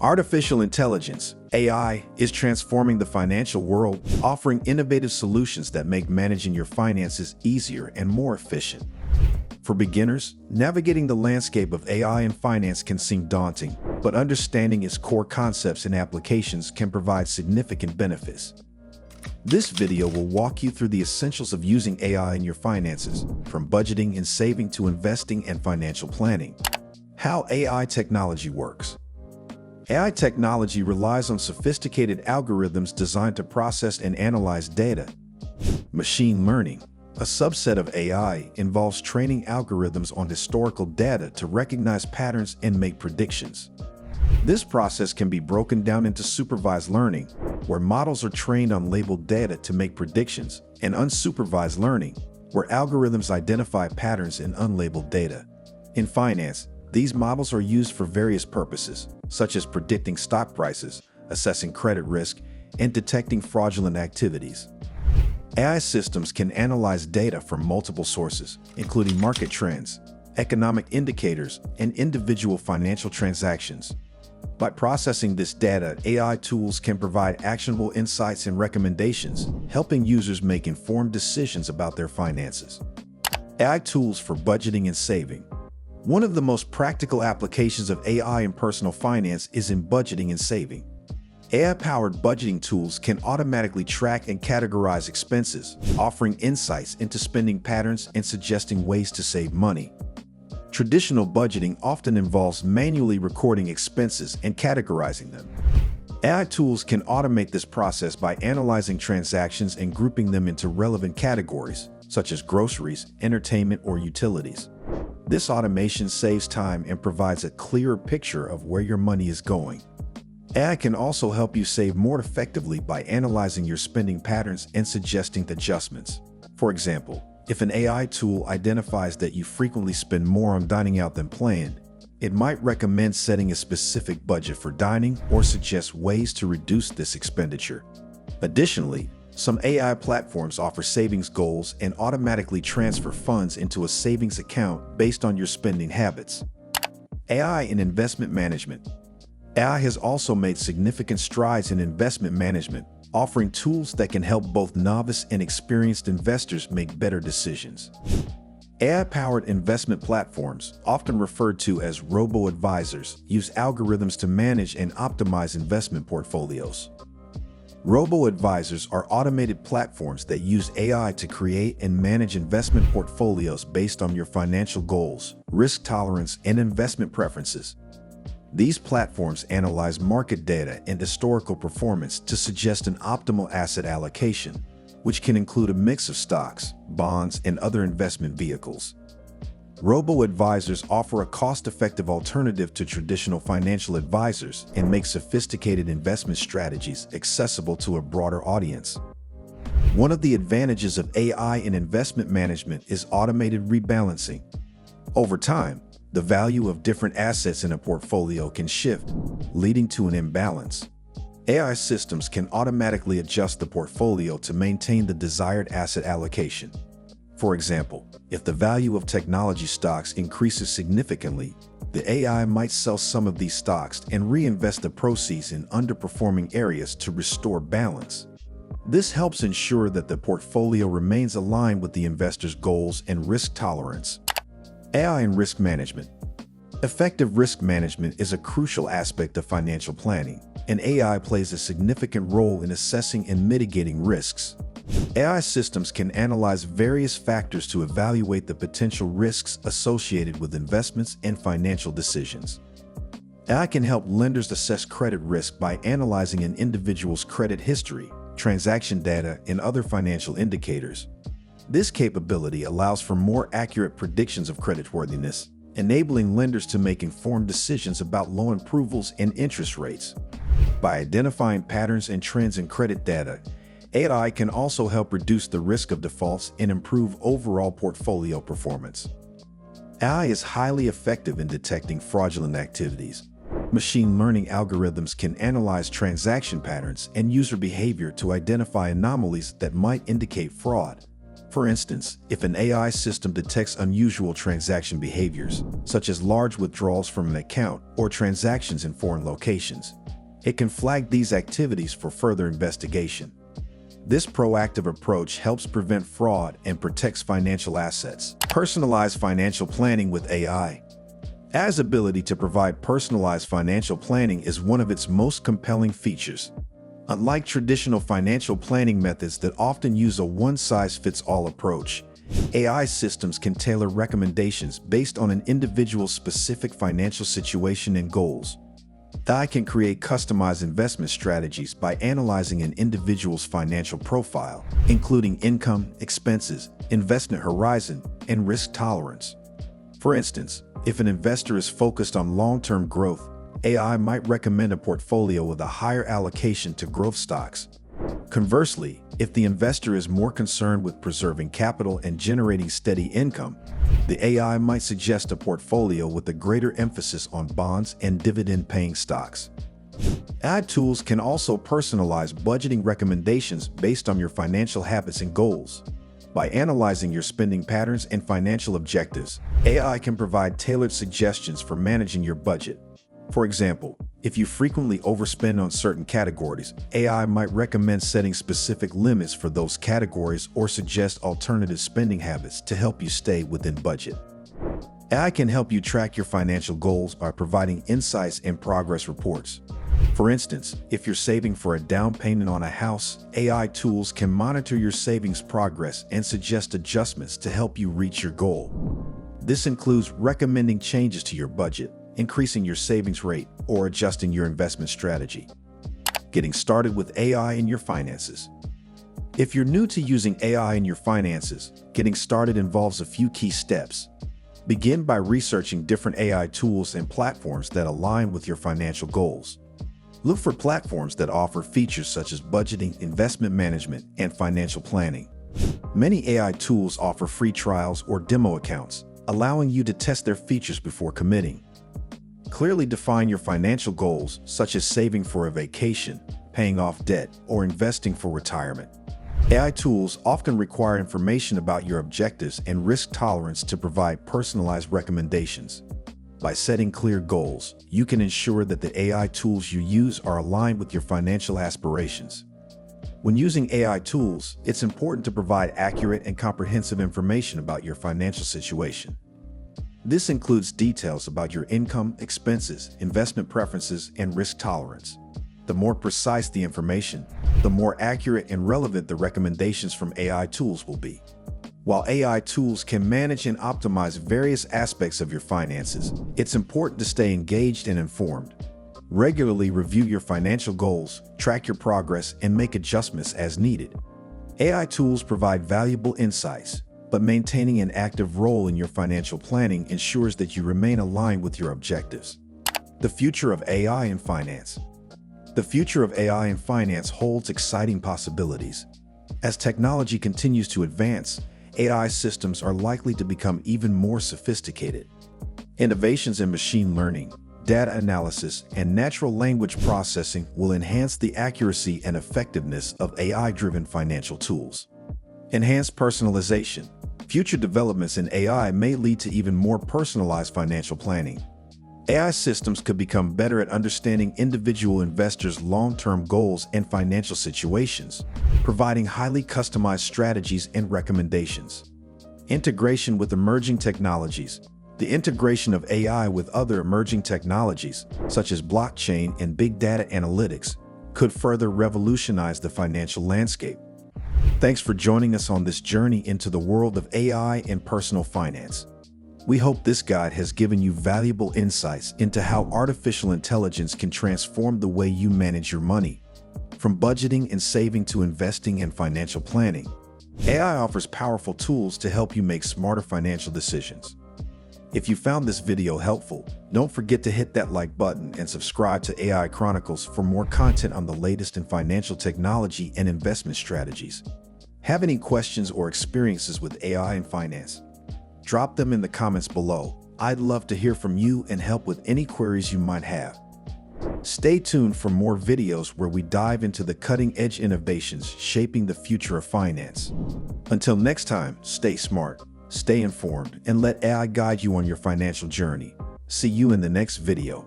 Artificial intelligence, AI, is transforming the financial world, offering innovative solutions that make managing your finances easier and more efficient. For beginners, navigating the landscape of AI in finance can seem daunting, but understanding its core concepts and applications can provide significant benefits. This video will walk you through the essentials of using AI in your finances, from budgeting and saving to investing and financial planning. How AI technology works. AI technology relies on sophisticated algorithms designed to process and analyze data. Machine learning, a subset of AI, involves training algorithms on historical data to recognize patterns and make predictions. This process can be broken down into supervised learning, where models are trained on labeled data to make predictions, and unsupervised learning, where algorithms identify patterns in unlabeled data. In finance, these models are used for various purposes, such as predicting stock prices, assessing credit risk, and detecting fraudulent activities. AI systems can analyze data from multiple sources, including market trends, economic indicators, and individual financial transactions. By processing this data, AI tools can provide actionable insights and recommendations, helping users make informed decisions about their finances. AI tools for budgeting and saving. One of the most practical applications of AI in personal finance is in budgeting and saving. AI-powered budgeting tools can automatically track and categorize expenses, offering insights into spending patterns and suggesting ways to save money. Traditional budgeting often involves manually recording expenses and categorizing them. AI tools can automate this process by analyzing transactions and grouping them into relevant categories, such as groceries, entertainment, or utilities. This automation saves time and provides a clearer picture of where your money is going. AI can also help you save more effectively by analyzing your spending patterns and suggesting adjustments. For example, if an AI tool identifies that you frequently spend more on dining out than planned, it might recommend setting a specific budget for dining or suggest ways to reduce this expenditure. Additionally, some AI platforms offer savings goals and automatically transfer funds into a savings account based on your spending habits. AI in investment management. AI has also made significant strides in investment management, offering tools that can help both novice and experienced investors make better decisions. AI-powered investment platforms, often referred to as Robo-Advisors, use algorithms to manage and optimize investment portfolios. Robo-Advisors are automated platforms that use AI to create and manage investment portfolios based on your financial goals, risk tolerance, and investment preferences. These platforms analyze market data and historical performance to suggest an optimal asset allocation, which can include a mix of stocks, bonds, and other investment vehicles. Robo-Advisors offer a cost-effective alternative to traditional financial advisors and make sophisticated investment strategies accessible to a broader audience. One of the advantages of AI in investment management is automated rebalancing. Over time, the value of different assets in a portfolio can shift, leading to an imbalance. AI systems can automatically adjust the portfolio to maintain the desired asset allocation. For example, if the value of technology stocks increases significantly, the AI might sell some of these stocks and reinvest the proceeds in underperforming areas to restore balance. This helps ensure that the portfolio remains aligned with the investor's goals and risk tolerance. AI and risk management. Effective risk management is a crucial aspect of financial planning, and AI plays a significant role in assessing and mitigating risks. AI systems can analyze various factors to evaluate the potential risks associated with investments and financial decisions. AI can help lenders assess credit risk by analyzing an individual's credit history, transaction data, and other financial indicators. This capability allows for more accurate predictions of creditworthiness, enabling lenders to make informed decisions about loan approvals and interest rates. By identifying patterns and trends in credit data, AI can also help reduce the risk of defaults and improve overall portfolio performance. AI is highly effective in detecting fraudulent activities. Machine learning algorithms can analyze transaction patterns and user behavior to identify anomalies that might indicate fraud. For instance, if an AI system detects unusual transaction behaviors, such as large withdrawals from an account or transactions in foreign locations, it can flag these activities for further investigation. This proactive approach helps prevent fraud and protects financial assets. Personalized financial planning with AI. AI's ability to provide personalized financial planning is one of its most compelling features. Unlike traditional financial planning methods that often use a one-size-fits-all approach, AI systems can tailor recommendations based on an individual's specific financial situation and goals. AI can create customized investment strategies by analyzing an individual's financial profile, including income, expenses, investment horizon, and risk tolerance. For instance, if an investor is focused on long-term growth, AI might recommend a portfolio with a higher allocation to growth stocks. Conversely, if the investor is more concerned with preserving capital and generating steady income, the AI might suggest a portfolio with a greater emphasis on bonds and dividend-paying stocks. AI tools can also personalize budgeting recommendations based on your financial habits and goals. By analyzing your spending patterns and financial objectives, AI can provide tailored suggestions for managing your budget. For example, if you frequently overspend on certain categories, AI might recommend setting specific limits for those categories or suggest alternative spending habits to help you stay within budget. AI can help you track your financial goals by providing insights and progress reports. For instance, if you're saving for a down payment on a house, AI tools can monitor your savings progress and suggest adjustments to help you reach your goal. This includes recommending changes to your budget, increasing your savings rate, or adjusting your investment strategy. Getting started with AI in your finances. If you're new to using AI in your finances, getting started involves a few key steps. Begin by researching different AI tools and platforms that align with your financial goals. Look for platforms that offer features such as budgeting, investment management, and financial planning. Many AI tools offer free trials or demo accounts, allowing you to test their features before committing. Clearly define your financial goals, such as saving for a vacation, paying off debt, or investing for retirement. AI tools often require information about your objectives and risk tolerance to provide personalized recommendations. By setting clear goals, you can ensure that the AI tools you use are aligned with your financial aspirations. When using AI tools, it's important to provide accurate and comprehensive information about your financial situation. This includes details about your income, expenses, investment preferences, and risk tolerance. The more precise the information, the more accurate and relevant the recommendations from AI tools will be. While AI tools can manage and optimize various aspects of your finances, it's important to stay engaged and informed. Regularly review your financial goals, track your progress, and make adjustments as needed. AI tools provide valuable insights, but maintaining an active role in your financial planning ensures that you remain aligned with your objectives. The future of AI in finance. The future of AI in finance holds exciting possibilities. As technology continues to advance, AI systems are likely to become even more sophisticated. Innovations in machine learning, data analysis, and natural language processing will enhance the accuracy and effectiveness of AI-driven financial tools. Enhanced personalization. Future developments in AI may lead to even more personalized financial planning. AI systems could become better at understanding individual investors' long-term goals and financial situations, providing highly customized strategies and recommendations. Integration with emerging technologies. The integration of AI with other emerging technologies, such as blockchain and big data analytics, could further revolutionize the financial landscape. Thanks for joining us on this journey into the world of AI and personal finance. We hope this guide has given you valuable insights into how artificial intelligence can transform the way you manage your money. From budgeting and saving to investing and financial planning, AI offers powerful tools to help you make smarter financial decisions. If you found this video helpful, don't forget to hit that like button and subscribe to AI Chronicles for more content on the latest in financial technology and investment strategies. Have any questions or experiences with AI and finance? Drop them in the comments below. I'd love to hear from you and help with any queries you might have. Stay tuned for more videos where we dive into the cutting-edge innovations shaping the future of finance. Until next time, stay smart, stay informed, and let AI guide you on your financial journey. See you in the next video.